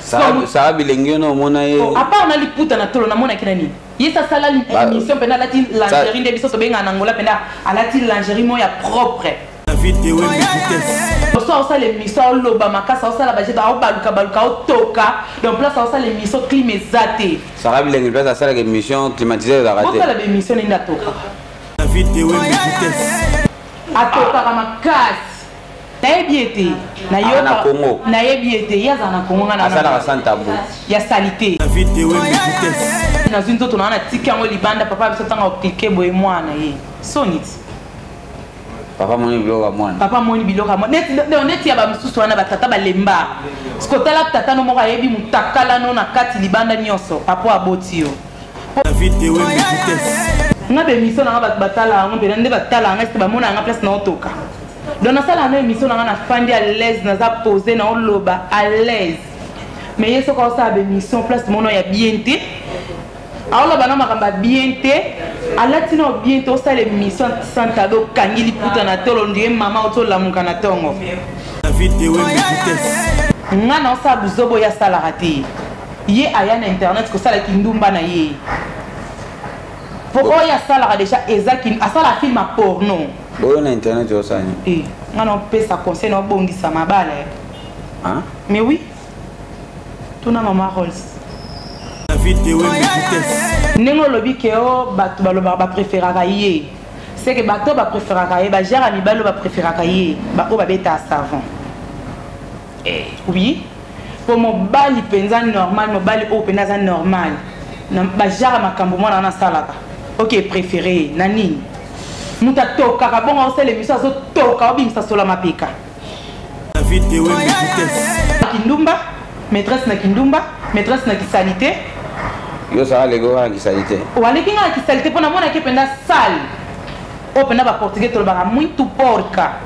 Ça bilingue no mona ye. À part on a liputa na tolo na mona kinani. Yesa sala émission pena la ti lingerie de biso to benga na ngola pena ala ti lingerie mo ya propre. La vidéo vitesse. Soit ça l'émission loba makasa ça la bajeta au baluka au toka. Donc place ça l'émission climatisée. Ça bilingue place ça l'émission climatisée la raté. Pourquoi la émission n'inda toka? La vidéo vitesse. A toka makasi. Na ebiete na yo na Congo na ebiete ya za na Congo na asala santa bu ya salité la vidéo vitesse na zinto tona na tika ngo libanda papa biso tanga optike boye mwana ye sonit papa moni biloka mwana neti ya ba msusu wana batata balemba skotala tata no moko ayebi mutakala no na kati libanda nyonso papo aboti yo la vidéo vitesse nga be miso na ba batala ngo be nde batala nga se ba mona nga place na otoka. Dans la salle, on a une émission, on a fandi à l'aise, on a posé dans l'oba à l'aise. Mais il y a ce qu'on a une émission, place mon nom, il y a bien té. Alors là, on a bien té. À la tino bientôt, ça l'émission Santado Kangili Putanato, on dit maman auto la mukanatongo. La vidéo vitesse. On a ça buzobo ya sala raté. Yé aya na internet que ça la kindumba na yé. Pourquoi ya sala déjà exact à ça la film à porno. Bon internet au sang. Eh, on peut ça conseil no bongi ça ma balle. Hein? Mais oui. Tout na maman Rolls. La vidéo vitesse. Nengo lobi ke o bato baloba ba préférera yé. C'est que bato ba préférera yé, ba jara mi balo ba préférera yé, ba o ba beta savon. Eh, oui. Pour mon bali penza normal, mon bali o penza normal. Na ba jara makambo mona na salaka. OK, préféré nani. Muta toka kabonga osele miso azo toka obimisa sola mapeka. La vidéo vitesse. Kindumba, maîtresse na kindumba, maîtresse na kisalité. Yo ça les gars qui salité. Wale kinga kisalité pona mona ke penda sale. O penda ba portugais to ba muito porca.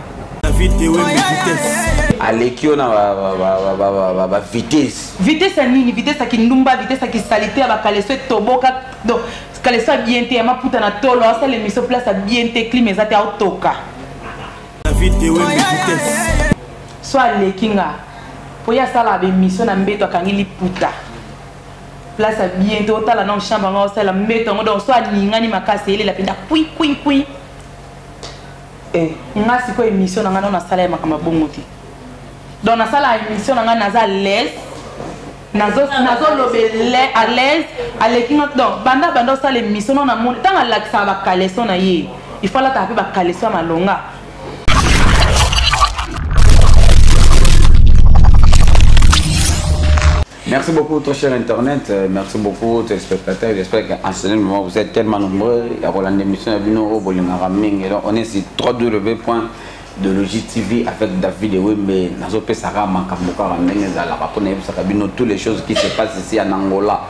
La vidéo vitesse. Alekio na ba vitesse. Vitesse nini, vitesse kindumba, vitesse kisalité ba kaleso toboka do quand les soins bien té ma puta na tolo ça l'émission place à bien té climatisé à toka. La vidéo vitesse. Soit les kinga pour ya sala be mission na mbeto akangili puta. Place à bien té otala na chambre ngo ça la mbeto ngo donc soit ningani makasi ile la penda kui. Eh, ngasi ko émission nga na sala ya makamba bongoti. Donc na sala émission nga na za l'aise. Nazo lobele à l'aise avec donc banda ça l'émission on a mon tant à l'accès ba kaleson na ye il faut la taper ba kaleson malonga. Merci beaucoup très cher internet, merci beaucoup téléspectateurs, j'espère qu'en ce moment vous êtes tellement nombreux, il y a l'émission on est sur www.delogitv avec David Ewembe nazo pesaka makamboka ndenge ezala rapona yebisaka bino toutes les choses qui se passent ici en Angola.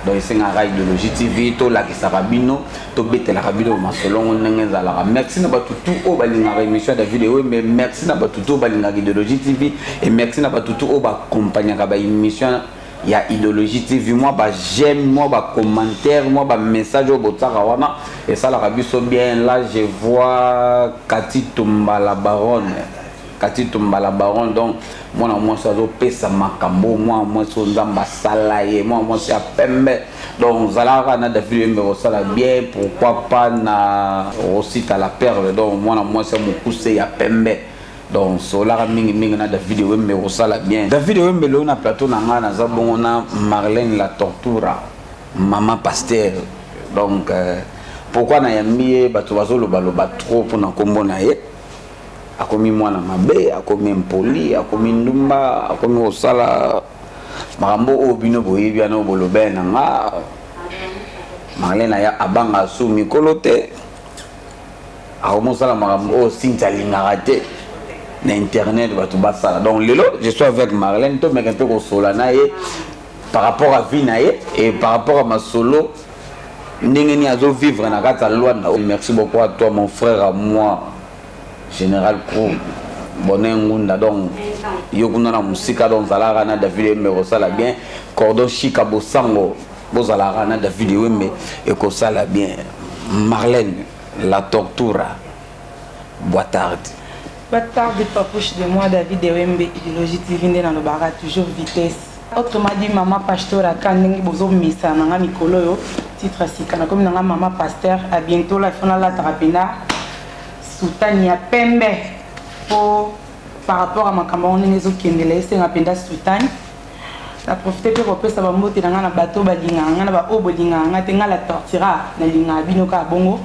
Donc c'est un rail de Logitv to la kisaka bino to betelaka bino masolongo ndenge ezala. Merci na batutu o balinga émission David Ewembe, merci na batutu balinga de Logitv et merci na batutu o ba accompagner ba émission il y a Idéologie TV, moi bah j'aime, moi bah commentaire, moi bah message au Botsarawana et ça la rabiso bien là je vois Cathy Tumba la baronne donc moi ça doit pesa makambo moi so nzamba salaye moi c'est à pembe donc zalara na David Ewembe ça la bien pourquoi pas na aussi à la perle donc moi c'est mon poussé à pembe. Donc solar mingi na David Ewembe osala bien. David Ewembe le na plateau na nga na zabongo na Marlène la tortura maman pasteur. Donc pourquoi na yamie bato bazolo baloba trop pour na kombo na ye akomi mwana mabe akomi impoli akomi ndumba akomi osala makambo o bino boyebi ana bolobe na nga Marlène ya abanga su mikolo te akomosala makambo o sinta lingara na internet bato basala. Donc lelo je suis avec Marlène to mec un peu ko solana ye par rapport à vie na ye et par rapport à ma solo ndenge ni azo vivre na kata Luanda. Merci beaucoup à toi mon frère à moi Général Krou Bonengunda donc yokuna na musika donc zalara na David Ewembe sala bien cordon chika bosango bozalara na David Ewembe et ko sala bien. Marlène la tortura boitard. Pas tard de papouche de moi David Ewembe Idéologie TV dans le barat toujours vitesse Autrement dit, maman pasteur a quand bozo misa nanga mikolo yo titre sikana comme nanga maman pasteur à bientôt la fin la trapena soutania pembe pour par rapport à ma camarade les autres qui ne laissent pas penda soutane la profiter pour que ça va monter dans un bateau balinga ngana ba obolinga ngate ngala tortira na linga binoka bongo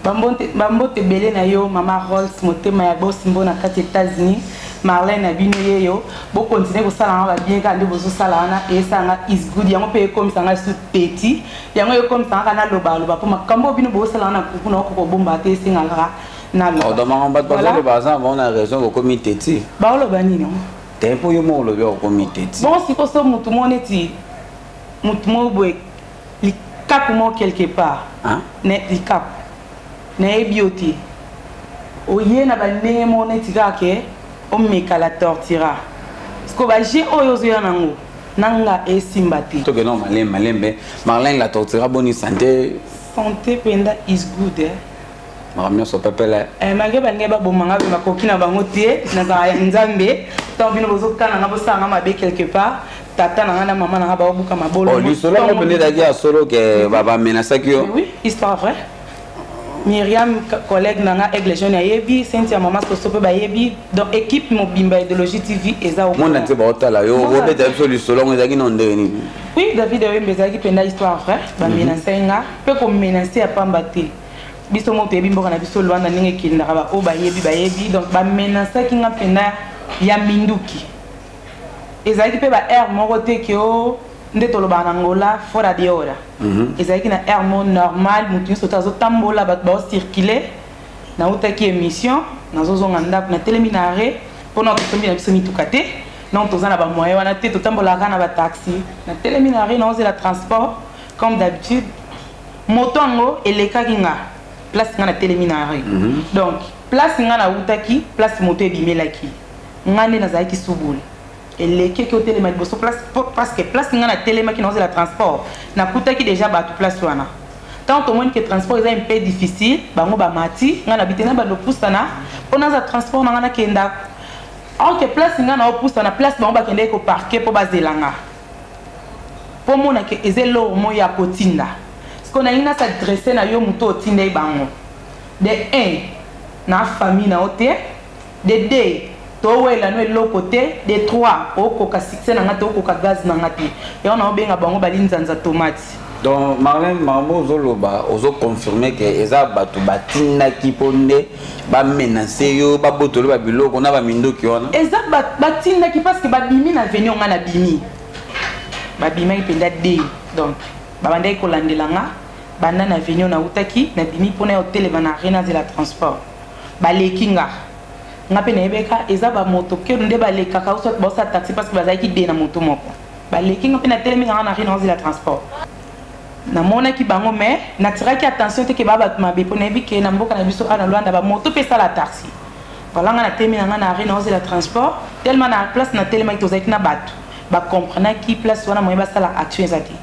bambote belé na yo maman Rolls motema ya bosimbo na kati États-Unis Marlène abino yeyo bo continuer ko sala ba bien ka ndebo so sala na e sanga is good yango pe comme sanga su petit yango yo comme sanga na loba loba po makambo bino bo sala na kuku na ko bomba te singa na loba dans ma bande pas le bazar on a raison au comité ti ba loba ni non tempo yo mo lobi au comité ti bon si ko so mutu moneti mutu mo boy li cap mo quelque part hein ne li cap ne bioti o yena ba ndenge moneti ka ke on me la tortira parce que ba j'ai oyozo yanango nanga e simbati to que non malembe Marlène la tortira bonne santé penda is good eh maramia so pepele mage bange ba bomanga ba kokina bango tie na za ya nzambe tant bino bozo kana nga bosanga mabe quelque part tata na maman na ba obuka mabolo oh lui solo ko pende dagi a solo que baba menasa kyo oui histoire vraie Myriam collègue nanga Aigle Jaune yebi Cynthia maman Sosope ba yebi donc équipe Mobimba Idéologie TV eza au monde entier ba otala yo Robert David lui solo ngaki non ndeni oui David Wembezaki penda histoire vraie ba menacer nga pe ko menacer a pambate biso mo te bimbo na biso lwanda ninge kinda ba o ba yebi donc ba menacer ki nga penda ya minduki ezaki pe ba air moko te ki o ndeto lo banangola fora de hora ezaki na air mo normal mutu sota zo tambola ba circuler na utaki émission na zo zonga ndako na teleminare pona ko tombi na biso mitukate non tozana ba moyen wana te to tambola kana ba taxi na teleminare na la transport comme d'habitude moto ngo eleka kinga place nga na teleminare donc place nga na utaki place moto ebimelaki ngane na zaiki subule et les qui ont télé place parce que place ngana télé qui n'ose la transport na kuta qui déjà ba tout place wana tant au moins que transport est un peu difficile bango ba mati ngana bitena ba do pusana pona za transport ngana kenda alors que place ngana o pusana place bango ba kende ko parquer pour bazelanga pour mona que ezelo mo ya kotinda ce qu'on a ina s'adresser na yo muto otinda bango de 1 na famille na ote de 2 towe la no lo côté de 3 okoka succès na ngate okoka gaz na ngate et on a benga bango balinzanza tomate donc Marlène Mambo zoloba ozo confirmer que eza batu batinda ki ponde ba menacer yo ba botolo ba biloko na ba mindoki wana eza batinda ki parce que ba bimi na venir on na bimi ba bimi penda de donc ba bandai ko landelanga banda na venir na utaki na bimi pona hotel bana rien de la transport ba lekinga ngape na ebeka eza ba moto ke nde ba leka ka usot bosa taxi parce que bazaki de na moto moko ba leki ngape na telemi ngana rien dans la transport na mona ki bango mais na tiraki attention te ke ba ba mabe pona ebike na mboka na biso ana Luanda ba moto pesa la taxi voilà ngana telemi ngana rien dans la transport tellement na place na telemi to zaki na bato ba comprendre ki place wana moyeba sala action ezati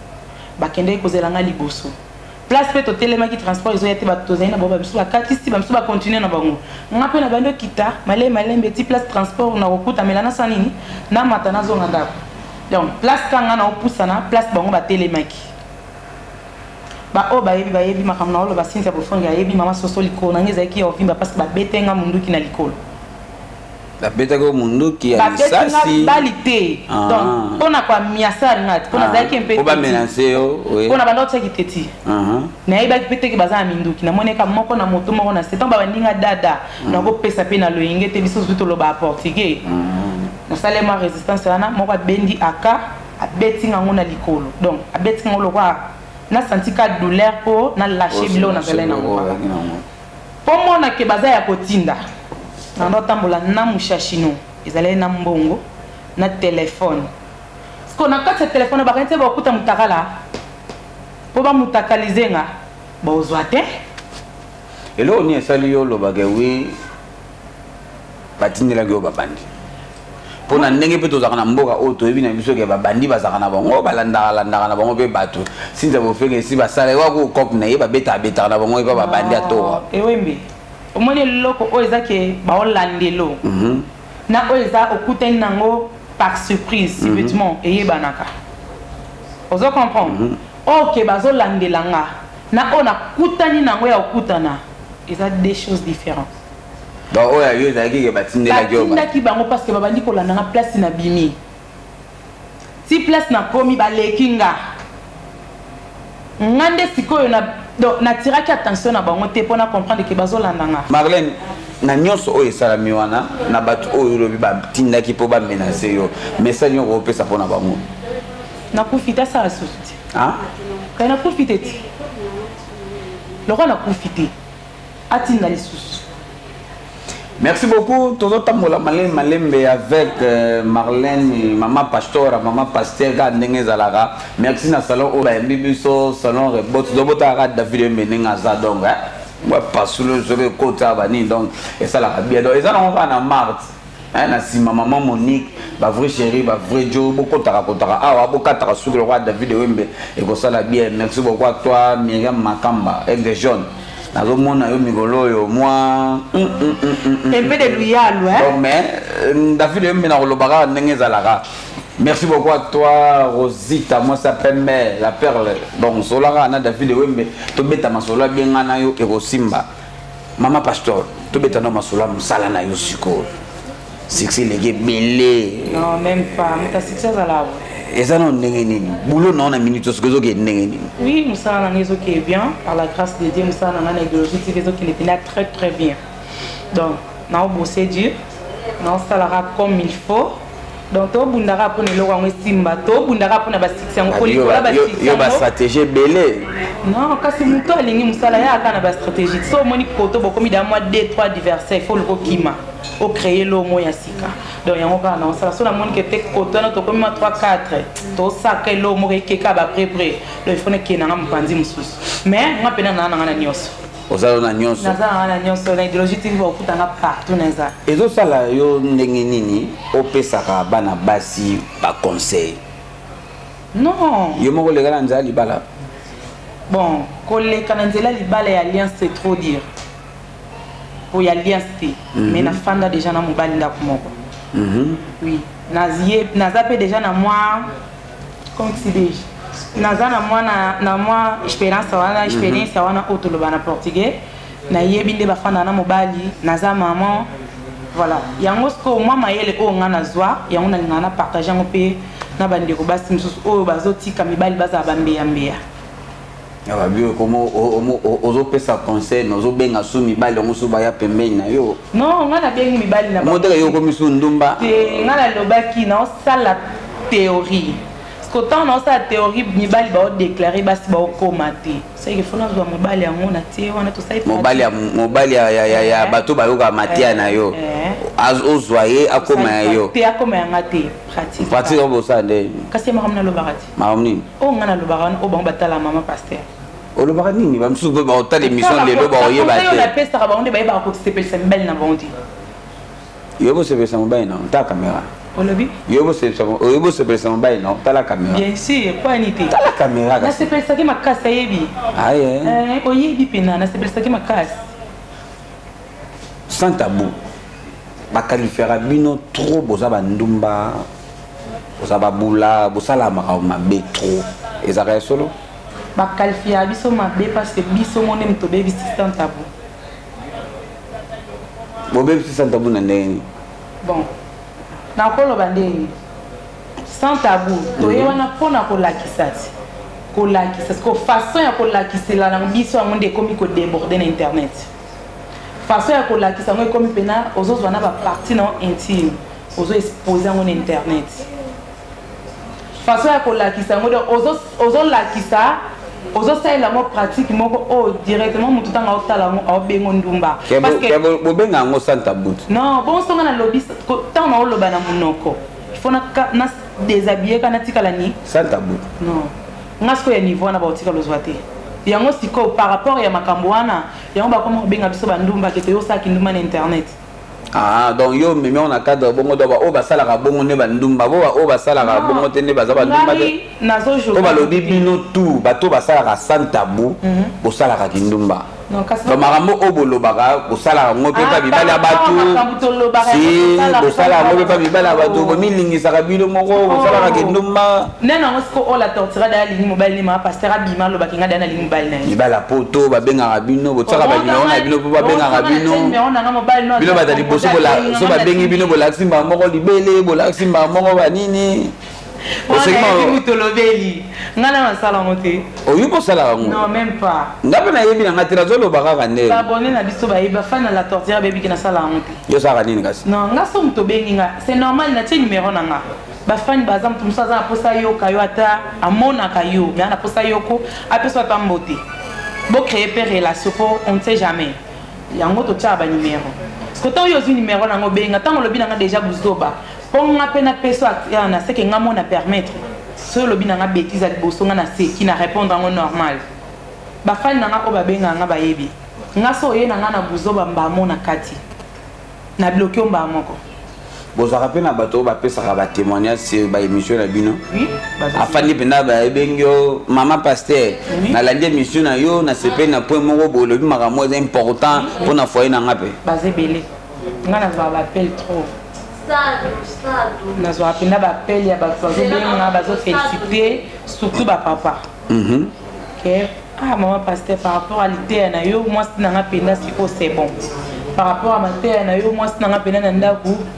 ba kende ko zelanga liboso place peut au téléma qui transport ils ont été batozai na boba biso bakati si bamso ba continuer na bango ngape na bando kita malé petit place transport na okuta melana sanini na matana zonga ndako donc place kanga na opusana place bango ba télémaki ba o ba yebi makamna olo ba sinza bofonga yebi mama soso likolo na ngeza ki ovimba parce que ba betenga munduki na likolo la beta ko munduki ya lisasi balité donc on a quoi miasa ngat pona zaki mpe ko ba menacer yo oui pona bando tsaki teti na iba pete ke baza minduki na moneka moko na moto moko na setan ba bandinga dada na ko pesa pe na loyenge te biso zuto lo ba portugais na salema résistance wana moko bendi aka abetinga ngona likolo donc abetinga lo kwa na senti ka douleur po na lâcher bilo na zelena ngoma po mona ke baza ya kotinda na ndo tambola na mushashino ezalé na mbongo na téléphone ce qu'on a quatre téléphone ba kente ba kuta mutakala po ba mutakalizenga ba ozwate elo ni esali yo lo bagewi batindela go babandi pona ndenge pe tozaka na mboka oto ebi na biso ke babandi bazaka na bango balanda na bango pe bato sinza bo fenge si basala wa ko kop na ye ba beta na bango e ba babandi ato ewembe omoni loko o ezake ba olandelo na o eza okuteni nango par surprise subitement eyebanaka ozo comprendre ok bazolandelanga na ona kutani nango ya okutana eza des choses différentes. Bah oh ya yo ezalaki ke batindela ki oba batindaki bango parce que babandi kolandanga place na bimi si place na komi balekinga ngande sikoyo na tiraki attention na bango te mpona comprendre ke bazolandanga. Marlène na nyonso oyo esalami wana na bato oyo lobi batindaki mpo bamenase yo message nyonso opesa mpona bango nakufi te asala susu te kaya nakufi te ti loko nakufi te atinda lisusu. Merci beaucoup. Tout le temps, Malembe avec Marlène, Maman Pastora, Maman Pasteur, Zalara. Merci na salon au Bibiso, salon Rebot, Dobotara, David Meninga Zadong. Moi, pas sous le côté Abani, donc, et ça la bien. Donc, et ça, on va en Marthe. Na si maman Monique, ba vrai chéri, ba vrai Joe, beaucoup tarakotara. Ah, beaucoup tara sous le roi David Wembe. Et que ça la bien. Merci beaucoup à toi, Myriam Makamba, avec des jeunes. Nazomona yo migolo yo moi un peu de loyal ouais mais David Wembe na kolobaka ndenge zalaka. Merci beaucoup à toi Rosita, moi ça permet la perle donc solara na David Wembe to beta masola bien na yo e Simba Mama Pastor to beta na masola musala na yo siko succès légé belé non même pas mais ta succès à la et ça non nengeni boulot non na minute ce que zo ke nengeni oui musala na ngezo qui est bien par la grâce de Dieu musala na idéologie qui était là très bien donc na bosser Dieu na salara comme il faut donc to bundara pour ne loka Simba to bundara pour na ba succès ngo likola ba succès yo ba stratégie belé non kasi muto alingi musala ya kana ba stratégie so moni koto bokomi da moi 2-3 adversaires il faut le kokima au créer le mot ya sika donc yango ka na ça so na moni que te koto na to komi 3-4 to saka le mot keka ba près le fone ke na mpanzi mususu mais nga pena na na nyonso ozalo na nyonso na nyonso na idéologie ti va okutanga partout na za ezo sala yo ndenge nini opesaka bana basi ba conseil non yo moko leka na nzela libala bon koleka na nzela libala ya alliance c'est trop dire pour y alliance mais na fanda déjà na mobali ndako moko oui naza pe déjà na moi comme tu dis naza na moi na moi expérience wana otoloba na portugais na yebi nde bafanda na mobali naza maman voilà yango sko moi mayele o nga na zwa yango na linga na partager ngo pe na bandeko basi misusu oyo bazotika mibali baza bambeya mbeya. Ah bien comment ozo pesa conseil nozo benga su mibali ngo su baya pembeni na yo non nga na bengi mibali na ba modele yo komi su ndumba te nga na lobaki na sala théorie parce que tant na sa théorie mibali ba déclarer basi ba komate c'est que fona zo mobali yango na tie wana to sai mobali ya bato ba yoka matia na yo ozwaye akoma yo te akoma yanga te pratique on bossa nde kasi ma kamna lobarati ma nini o nga na lobarana o bango batala mama pasteur o lobara nini ba msu ba otala émission lelo ba oyeba te na pesa ba onde ba yeba ko sepelisa mbali na bondi yo bo sepelisa mbali na ta caméra olobi yo bo sepelisa mbali na ta la caméra bien sûr quoi ni te ta la caméra na sepelisa ki makasa yebi aye oyebi pena na sepelisa ki makasa sans tabou ba qualifiera bino trop boza bandumba boza babula bosala mabe trop ezaka solo ba qualifiera biso mabe parce que biso mone mtobe bisi sans tabou bobe bisi sans tabou na ndeni bon na koloba ndeni sans tabou toye wana pona kolakisa parce que façon ya kolakisela na biso yango nde ekomi kodeborder na internet façon ya kolakisa yango ekomi pena ozozwa na bapartie na intime ozo expose yango na internet façon ya kolakisa yango ozolakisa ozosalela yango pratique moko oyo directement motu ntanga otala yango aobengo ndumba bobenga yango sans tabou non bonsonga na lobi ntango na oloba na monoko ifo na déshabille kana tikala ni sans tabou non nga sikoyo ya niveau wana baotikala ozwa te yango sikoyo par rapport ya makambo wana yango bakoma kobenga biso bandumba ke toyosalaki ndumba na internet donc yo meme on a cadre bongo do ba o basalaka bongo ne bandumba bo o basalaka bongo te ne baza bandumba te nazo jour to balobi bino tout bato basalaka sans tabou bosalaka kindumba makambo obolo baka kosala ngo pe pa bibala batu si kosala ngo pe pa bibala batu ko milingisa kabilo moko kosala ka kendumba nena ngosko ola tortira da lingi mobile ni ma pasteur abima lo bakinga da na lingi mobile na bibala poto babenga kabino botsaka ba numéro na bino po babenga kabino bino batali boso bola so babengi bino bola simba moko libele bola simba moko banini non même pas c'est normal na numéro nanga bafani bazam tumsa za posa yo kayo ata amona kayo mais na posa yoko apeso tambote bo créer per relation on ne sait jamais yango to tcha ba numéro parce que tant yo numéro nango benga tant lo binanga déjà buzoba pour nga pena peso na ce que nga mona permettre ce lo binanga bêtise ali bosonga na ce qui na répondre en normal bafani nanga ko babenga nga bayebi nga so ye nanga na buzoba mbamona kati na bloquer mbamoko. Vous avez rappelé que vous avez témoignage sur l'émission de Bino. Oui. Afani penda ba ebengyo maman pasteur na la émission na yo na CP na point moko bolo bi makamo important pour na foyer na ngape. Basé belé. Nga na va appel trop. Stade. Na zo apenda ba appel ya ba foyer benga bazo féliciter surtout ba papa. OK. Ah maman pasteur par rapport à l'idée na yo moi na ngapenda siko c'est bon. Par rapport à ma terre, moi, je suis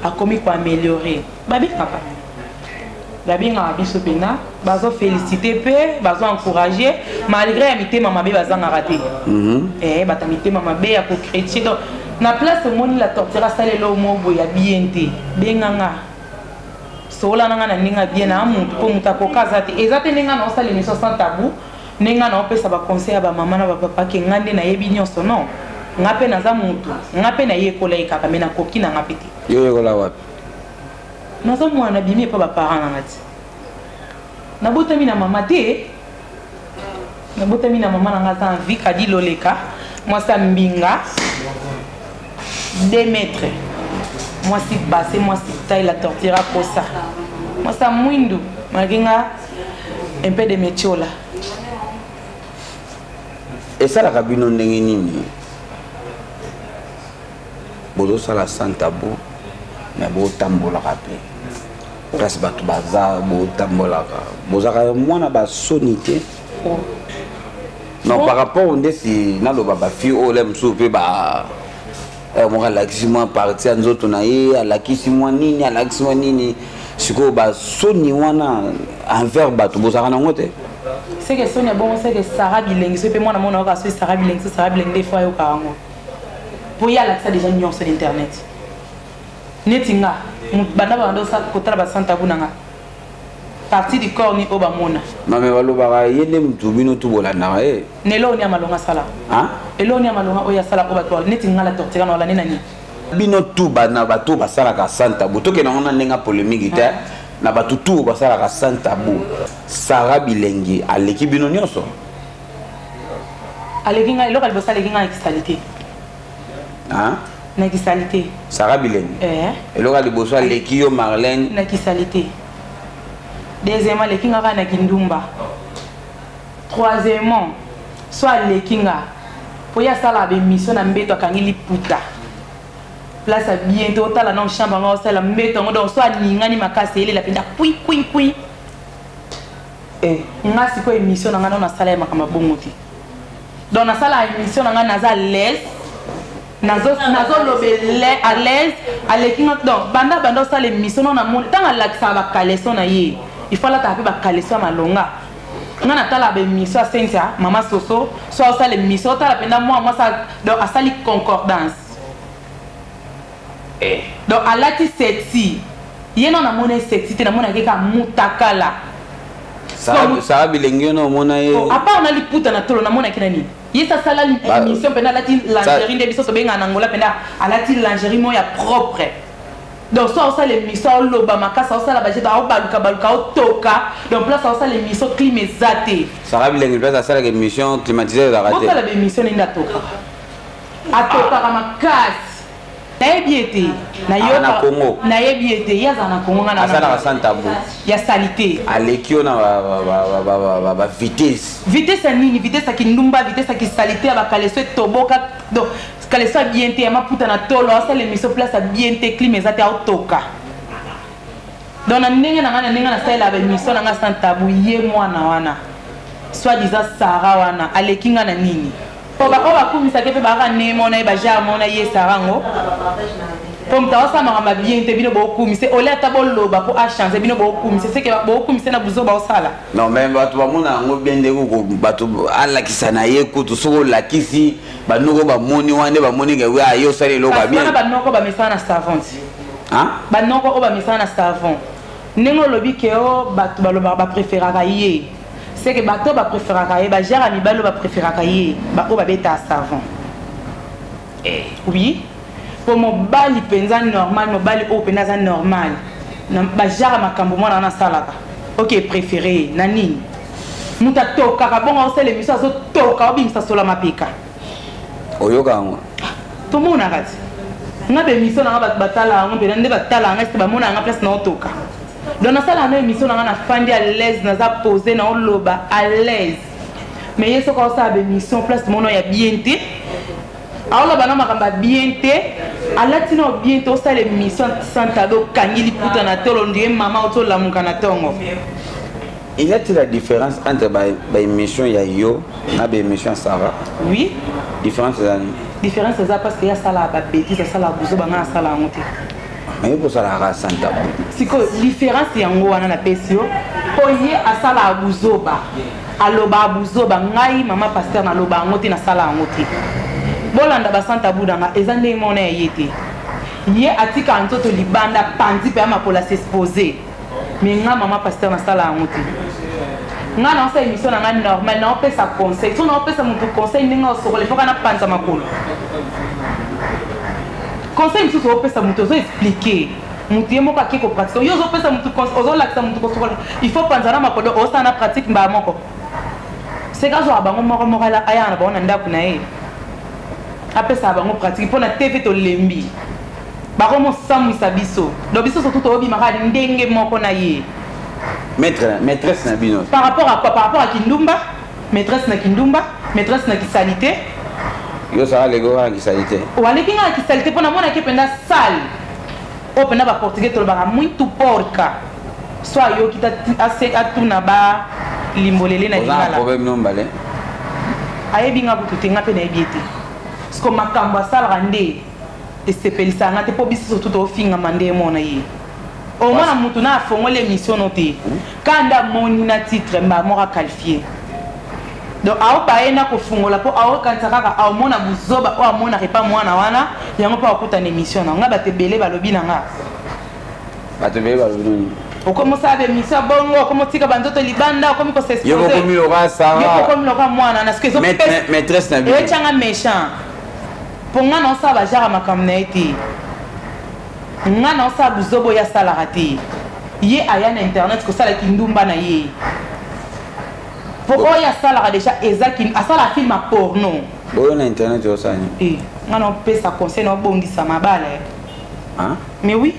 a commis quoi améliorer. Babi papa. Babi a biso pena, bazo féliciter peu, bazo encourager malgré amité maman bé bazo raté. Batamité maman bé a pour chrétien. Donc na place moni la tortira sale lo mo boya bienté. Benganga. Sola nanga na ninga bien na muntu ko muta ko kazate. Ezate ninga na sale ni 60 tabou. Ninga na opesa ba conseil ba maman na ba papa ke ngande na yebi nyonso non. Ngape na za muntu ngape na ye kola ikaka mena koki na ngapiti yo yekola wapi na za mwana bimi pa ba parents na ngati na botami na mama te na botami na mama na ngata envie kadi loleka moi sa mbinga 2 mètres moi si basse moi si taille la tortira kosa moi sa mwindu maginga un peu de metiola et ça la cabine ndenge nini bozo sala santa bo mais bo tambola rapé place batu baza bo tambola ka bozaka mwana ba sonité non par rapport on si na lo baba fi o lem soupe ba mo la kisima parti nzoto na ye ala kisima nini ala kisima nini siko ba soni wana envers batu bozaka na ngote c'est que Sonia bon c'est que Sarah Bilengi c'est moi na mona ka Sarah Bilengi des fois yo karango pour y aller ça déjà n'y sur internet netinga banda bando sa kotala ba santa bunanga partie du corps ni obamona mame baloba yende mtu bino tu bolanda eh nelo ni amalonga sala hein elo ni amalonga oya sala ko batwa netinga la tortira na nani nani bino tu bana bato basala ka santa buto ke na ndenga polémique te na bato tu basala ka santa bu Sarah Bilengi aleki bino nyonso alekinga elo kalbo sala lekinga extalité. Hein? Nakisalité. Sarah Bilengi. Et là, il y a l'équipe Marlène. Nakisalité. Deuxièmement, les kinga na kindumba. Troisièmement, soit les kinga. Pour y a ça la mission na mbeto kangili puta. Place à bientôt ta la non chambre nga ça la mbeto ngo soit ningani makasi ele la penda kui. Nga siko émission nga na sala makama bongoti. Dans la sala émission nga naza l'aise. Nazo lobele à l'aise à l'équipe donc banda ça les missions na monde tant la ça va caler son aïe il faut la taper ba caler ça malonga nga na tala ba mission Cynthia maman Soso soit ça les missions ta la penda moi ça donc à ça les concordance donc à la ti sexy yena na mona sexy te na mona keka mutakala Sarah Bilengi no mona ye à part on a li puta na tolo na mona kinani yesa sala l'émission pena la lingerie de biso so benga na ngola pena ala ti lingerie mo ya propre donc ça l'émission loba makasa ça la budget au baluka au toka donc place ça l'émission climatisée Sarah Bilengi place ça l'émission climatisée la raté ça la émission ninda toka atoka kama kasi nayebi ete na Congo nayebi ete yaza na Congo ngana asala Santa Bu ya salité alekio na ba vitesse nini vitesse kindumba vitesse ki salité ba kaleso toboka donc kaleso bien te ma puta na tolo asala émission place bien te climat ezate autoka donc na ndenge na sala ba émission na Santa Bu ye mwana wana soit disant Sarah wana alekinga na nini oba kumisa kepe baka nemo na ba jamona ye Sarango comme ta ça m'a bien te bino beaucoup mais c'est au lait tabolo ba pour a changer bino beaucoup mais c'est que beaucoup mais c'est na buzo ba osala non mais batu ba mona ngo bien de ko batu ala kisana ye ko to so la kisi ba noko ba moni wane ba moni ga wa yo sale lo ba bien ba noko ba mesana savon hein ba noko ba mesana savon nengo lobi ke o batu ba lo ba préférera ye c'est que bato ba préférera ye ba jara mi ba lo ba préférera ye ba o ba beta savon oui pour mon bali penza normal mon bali o penza normal na ba jara makambo mona na salaka OK préféré nani muta toka ka bonga osele miso so toka obi misa sola mapika oyoka ngo to mona kati ngabe miso na ba batala ngo pe nde batala nga se ba mona nga place na otoka donc na sala na émission na fandi à l'aise na za poser na loba à l'aise mais yeso ko sa be mission place mono ya bien te alors bana makamba bien te alatino bien te sa le mission santa do kangili puta na tolo ndie mama oto la mukana tongo. Il y a-t-il la différence entre ba émission ya yo na ba émission Sarah? Oui. Différence ça. Différence ça parce que ya sala ba bêtise sala buzo banga sala ngote. Mais pour ça la Santa Bu. C'est que différence yango wana na pesio oye asala abuzoba aloba abuzoba ngai mama pasteur na loba ngote na sala ngote bolanda ba Santa Bu danga ezande mona yete ye atika ntoto libanda pandi pe ama pola s'exposer mais nga mama pasteur na sala ngote nga na sa émission na normal na opesa conseil so na opesa mutu conseil ninga so le foka na panza makolo conseil mutu so opesa mutu so expliquer mutu yemo ka kiko pratique yo so opesa mutu conseil ozo laksa mutu ko il faut panza na makolo o sa na pratique mba moko c'est quand zo abango moko la aya na bona ndaku na ye apesa abango pratique pona TV to lembi ba ko mo samu sabiso do biso so tout obi maka ndenge moko na ye maîtresse na bino par rapport à quoi? Par rapport à Kindumba, maîtresse na Kindumba, maîtresse na Kisalité. Yo ça les gars qui salité. Ou aller kinga Kisalité pour na mona ke penda sale. O penda ba portugais to ba muito porca. Soit yo kita assez atuna ba limbolele na lingala. Pas problème non balé. Aye binga butu tenga pe na ebiete. Sko makambo sala rande et sepelisa ngate po biso tout o finga mande mona yi. Au moins na mutu na fongo l'émission noté kanda moni na titre mba mora qualifié donc ao baena ko fungola po ao kansaka ka ao mona buzoba o amona repa mwana wana yango pa okuta na émission na nga batebele balobi na nga batebele balobi o komo sa be émission bongo komo tika bandoto libanda komo ko s'exposer yo komi loka Sarah yo komi loka mwana na ce que zo maîtresse na bien e changa méchant pour nga non sa ba jara makamna été nga na sa buzobo ya sala rati ye aya na internet ko sala kindumba na ye pour oya sala déjà ezaki asala film a porno boyo na internet yo sani nga na pesa conseil na bongisa mabala hein mais oui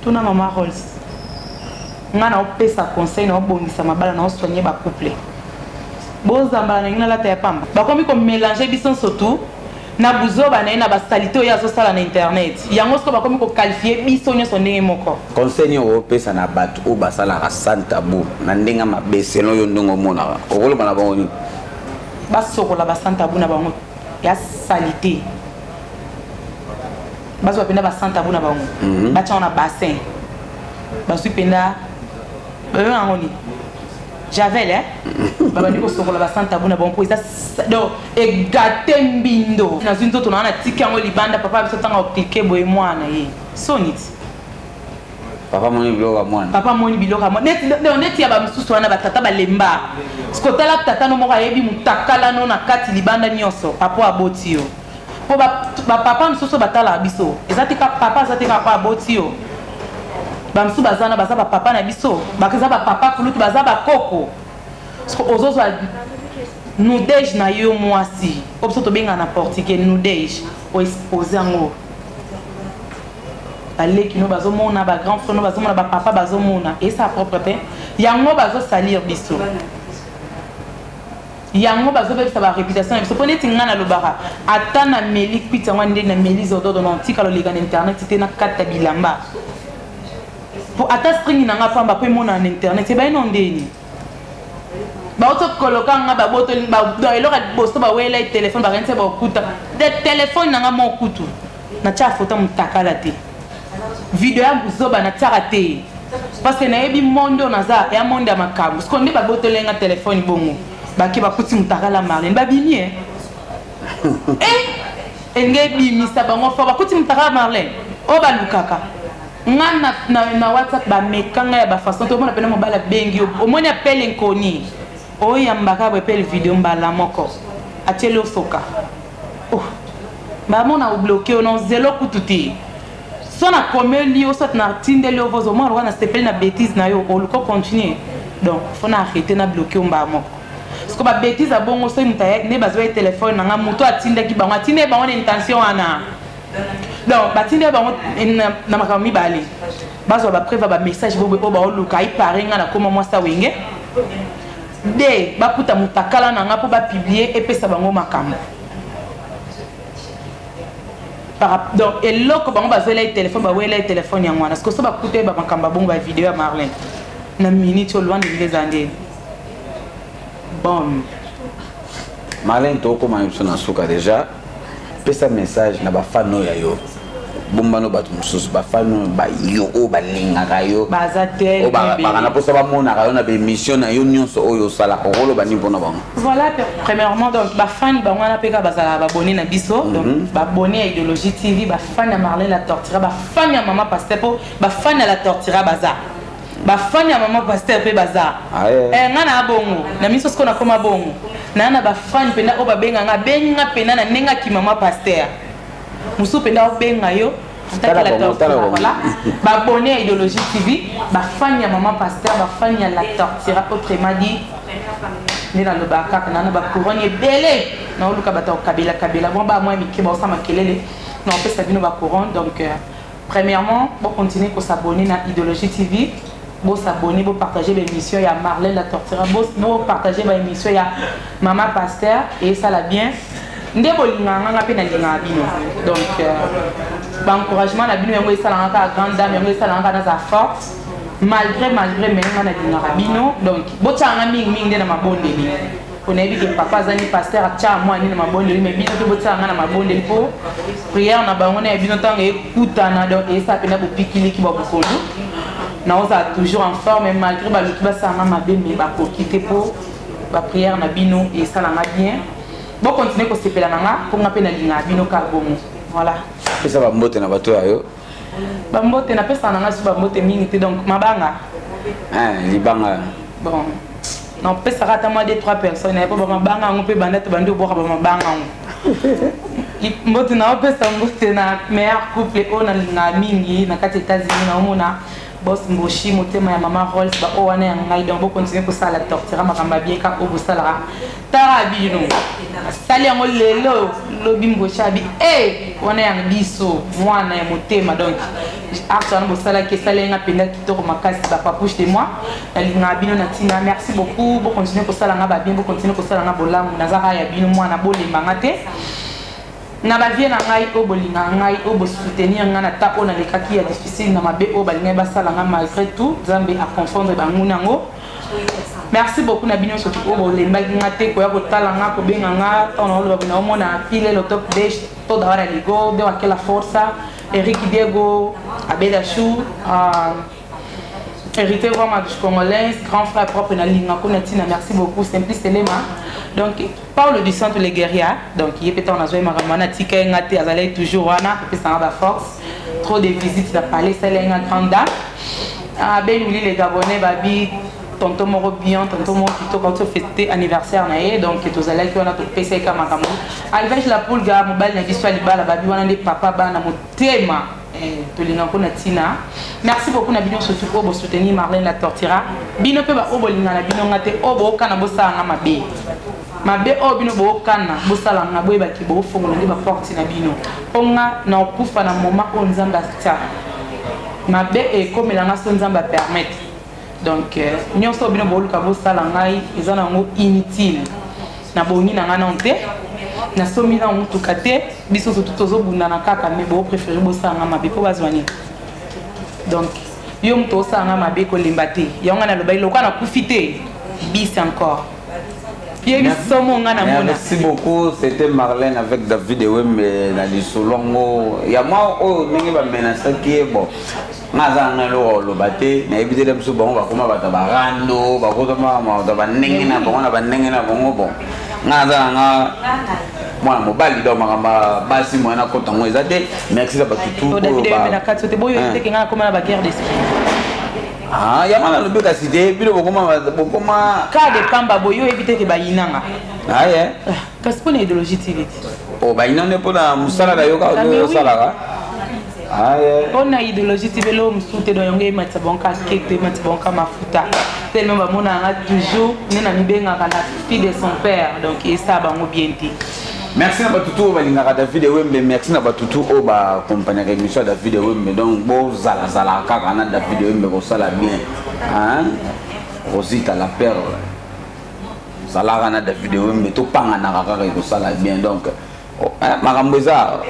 tuna mama Rolls nga na pesa conseil na bongisa mabala na soigner ba couple bozambala na ngina la ta pamba ba komi ko mélanger bison surtout na buzoba na ba salité ya so sala na internet yango sko ba komi ko qualifier biso nyo sondenge moko conseil yo pesa na batu o basala ka Santa Bu na ndenga mabeselo yo ndongo mona okolo bana bango ni basokola ba Santa Bu na bango ya salité baso penda ba Santa Bu na bango ba tchana bassin basu penda ba ngoni Javel baba ndiko sokola ba Santa Bu na bango po isa do e gâté mbindo na zinto to na tiki yango libanda papa biso tanga optike boye mwana ye sonit papa moni biloka mwana neti ya ba misusu wana batata balemba skotala tata no moko ayebi mutakala no na kati libanda nyonso apo aboti yo po ba papa misusu batala biso ezatika papa ezatika pa aboti yo ba misusu bazana baza ba papa na biso bakiza ba papa kulutu baza ba koko ozozo nudej na yo mwasi opso to benga na portugais nudej o exposer ngo baleki no bazomona ba grand frère no bazomona ba papa bazomona et sa propreté yango bazo salir biso yango bazo be sa ba réputation biso pone tinga na lobara ata na meli kwita ngande na meli zodo do antika lo lega na internet te na kata bilamba pour ata string na nga pamba pe mona na internet e ba inondeni ba auto koloka nga ba boto ba do elora bosto ba wela téléphone ba rense ba okuta de téléphone na nga mo okutu na tia photo mutakala te video ya buzoba na tia te parce que na yebi mondo naza ya mondo makambo sko nde ba boto lenga téléphone bongo ba ki ba kuti mutakala Marlène ba bimi enge bimi sa bango fo ba kuti mutakala Marlène o ba lukaka nga na WhatsApp ba mekanga ya ba façon to mona pena mobala bengi o moni appel nkoni o yambaka ba pel video mbala moko atelo soka oh ba mona o bloquer non zéro kututi sona komeli o sot na tindeli o vozo mona wana sepeli na bêtise na yo o luko continuer donc faut na arrêter na bloquer mba moko parce que ba bêtise a bongo so mutaye ne bazwa téléphone na nga muto atinde ki bango atinde bango na intention ana donc batinde bango na makami bali bazo ba préva ba message bo ba o luka iparenga na koma moi sa wenge de bakuta mutakala na nga po ba publier et pesa bango makambo donc eloko bango bazwela téléphone ba wela téléphone ya mwana parce que so bakute ba makamba bongo ba vidéo ya Marlène na minute au loin de les années bon Marlène to ko mayuso na suka déjà pesa message na ba fano ya yo bomba no batu mususu ba fano ba yo o ba linga kayo bazate o ba na posa ba mona kayo na be mission na yo nyonso oyo sala ko rolo ba niveau na bango voilà premièrement donc ba fan ba wana peka bazala ba abonné na biso donc ba abonné à Idéologie TV ba fan ya Marlène la tortira ba fan ya maman pasteur po ba fan ya la tortira baza ba fan ya maman pasteur pe baza ngana bongo na miso sko na koma bongo na ba fan pena o ba benga nga benga pena na nenga ki maman pasteur musu penda o benga yo la tortira voilà ba abonné à Idéologie TV ba fan ya maman pasteur ba fan ya la tortira autrement dit ni na lobaka na ba couronne belé na oluka bata kabila bon ba moi miki ba sama kelele na on peut sabino ba couronne donc premièrement bon continuer pour s'abonner na Idéologie TV bon s'abonner bon partager l'émission il y a Marlène la tortira bon partager ba émission il y a maman pasteur et ça la bien ndé bolinga nga pe na linga bino donc ba encouragement na bino yango esala nga grande dame yango esala nga na za force malgré menga na linga bino donc botanga mingi ndé na mabondeli on a vu que papa zani pasteur acha moi ni na mabondeli mais bino pe botanga na mabondeli po prière na bango na bino tanga ekutana donc esa pe na bopikili ki ba bokondo na oza toujours en forme malgré ba luki ba sanga mabe mais ba kokite po ba prière na bino et ça na bien bon continuer ko sepela nanga ko nga pe na linga bino ka bomo voilà pesa ba mbote na bato ayo ba mbote na pesa nanga su ba mbote mingi te donc mabanga libanga bon non pesa rata moi 2-3 personnes et pas ba mabanga ngo pe bandate bandi boka ba mabanga ngo mbote na pesa mbote na meilleur couple on na linga mingi na kati États-Unis na omona boss mboshi motema ya mama Rolls ba o wana ya ngai donc bo continuer ko sala tortira makamba bien ka o bo sala tara bino sali yango lelo lobi mboshi abi wana ya biso mwana ya motema donc acte wana bo sala ke sala nga penda kitoko makasi ba papouche de moi na linga bino na tina merci beaucoup bo continuer ko sala nga ba bien bo continuer ko sala nga bolamu nazaka ya bino mwana bolemba ngate na ba vie na ngai o bolinga ngai o bo soutenir nga na ta ona lekaki ya difficile na mabe o balinga basala nga malgré tout Nzambe a confondre banguna ngo merci beaucoup na bino surtout o bolemba ngate ko ya kotala nga ko benga nga on lo bina o mona pile le top de toda hora ligo de aquela força Eric Diego Abeda Chou hérité vraiment du Congolais grand frère propre na linga ko na tina merci beaucoup Simplice Telema donc Paul du Centre les guerriers donc il peut on a joué maramana tika ngate azalé toujours wana pe ça ba force trop de visites na palais c'est la grande dame ben les Gabonais babi tonton moro bien tonton moro plutôt quand on fêter anniversaire na donc tous allez qu'on a tout PC comme makambo alvage la poule ga mobile na biso libala babi wana ndi papa bana motema to linga ko na tina merci beaucoup na bino surtout pour soutenir Marlène la tortira bino pe ba obo linga na bino ngate obo kana bosanga mabe mabe o bino bo kana bosala nga boyeba ki bo fongola ndi ba porte na bino onga na okufa na moment o Nzambe atia mabe et comme la nation nzamba permettre donc nyonso bino boluka bo sala ngai ezana ngo inutile na bongi na ngana onte na somi na mutuka te biso so tutozo bunda na kaka mais bo préférer bo sala mabe po bazwani donc yo mto sala mabe ko limbate yonga na lobai loka na kufite bis encore. Merci beaucoup, c'était Marlène avec David Ewembe dans le Solongo. Il y a moi qui va menacer qui est bon. Naza ngalo lo bate na ebite dem so bon ba kuma ba tabarando ba ko ma ba nengena bon na ba nengena bon bon. Naza nga moi mobali do makamba basi moi na kota ngo ezate. Merci ba tutu. David Ewembe na katso te boyo te kenga koma ba guerre d'esprit. Ah, il y a mal à l'objet cité, puis le comment cas de Kamba boyo éviter que bayinanga. Ah yeah. Qu'est-ce qu'on est idéologie tivit? Oh bayina ne pas la musala da yoga ou sala. Ah yeah. On a idéologie tivelo msute do yonge matsabonka kete matsabonka mafuta. Tellement ba mona toujours nena mibenga kana fille de son père donc et ça bango bien dit. Merci à Batutu Balingara David Ewembe, merci à Batutu Oba compagnie émission David Ewembe donc bon zala zala kakana David Ewembe ko sala bien hein Rosita la perle zala kana David Ewembe to panga na kaka ko sala bien donc makamboza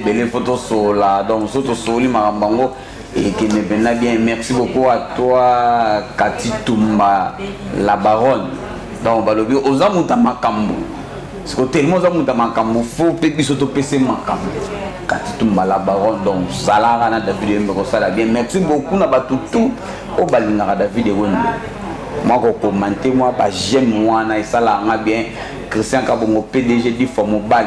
belé photo sola donc soto soli makambango et qui me venait bien. Merci beaucoup à toi Kati Tumba la baronne donc balobi ozamuta makambo. C'est tellement ça monte makambo faut péter sur ton PC makambo quand tu tombes la baronne donc salara na David Ewembe ko sala bien. Merci beaucoup na batutu au balingara David Ewembe moi ko commenter moi ba j'aime moi na sala nga bien Christian Kabongo PDG di for mobile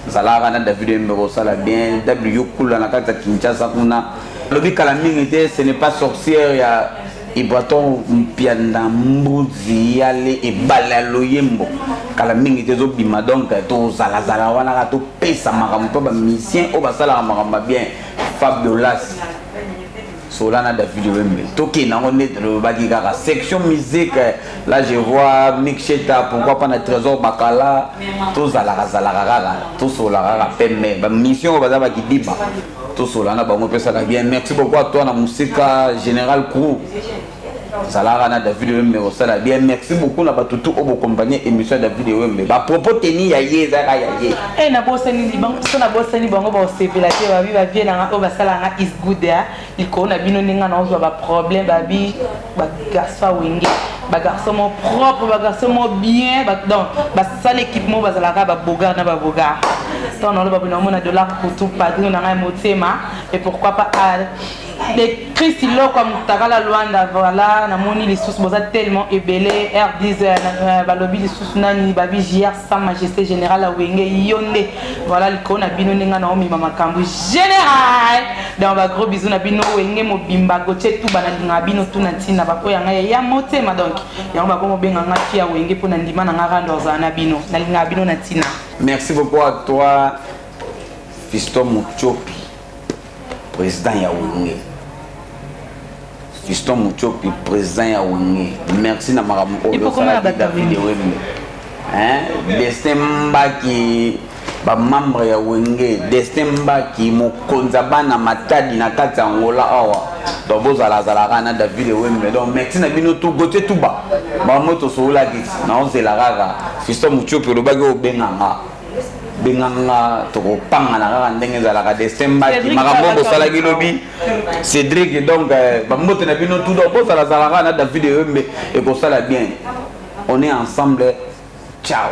salara na David Ewembe ko sala bien W kula na kata Kinshasa kuna lobi kala mingi ce n'est pas sorcière ya Ibraton mpianda mbuzi yale ebala loyembo kala mingi tezo bima donc to zala zala wana ka to pesa makambo ba mission o basala makambo bien Fabiolas Solana David Ewembe toki na on est le baki kaka section musique là je vois Mixeta pourquoi pas na trésor bakala to zala zala kaka to sola pembe ba mission o bazaba kidiba to solana bango pesa la bien. Merci beaucoup à toi na musika général crew Salara na David Ewembe ko sala bien. Merci beaucoup na batutu obo compagnie émission David Ewembe ba propos teni ya ye za ya ye na bosani libango so na bosani bango ba sevela te ba bi ba vie na o ba sala nga is good ya iko na bino ninga na ozo ba problème ba bi ba garçon wenge ba garçon mo propre ba garçon mo bien ba donc ba sala équipement ba sala ba boga na ba boga donc on ba bino mona dollar pour tout padri na nga motema et pourquoi pas les Christilo comme Tagala Luanda voilà na moni les sous boza tellement ébélé R10 balobi les sous nani babi JR sa majesté générale à Wenge yonde voilà le kona bino ninga na omi mama kambu général dans ba gros bisous na bino Wenge mo bimba goche tout bana linga bino tout na tina ba ko yanga ya motema donc yango ba ko benga ngati ya Wenge pona ndima na ngando za na bino na linga bino na tina. Merci beaucoup à toi Fiston Muchopi président ya Wenge. Fiston Muchopi président ya Wenge. Merci na makambo oyo sala David Ewembe. Destin Mbaki ba membre ya Wenge, Destin Mbaki mokonza bana matadi na kati Angola awa. Donc vous allez na David Ewembe. Donc merci na bino tout gote tout ba. Ba moto sola dit na on c'est la rara. Fiston Muchopi lo bagi obenganga. Benganga to panga na kaka ndenge za la Destin Mbaki makambo sala gilobi. Cédric donc ba moto na bino tout donc vous allez na David Ewembe et ko sala bien. On est ensemble. Ciao.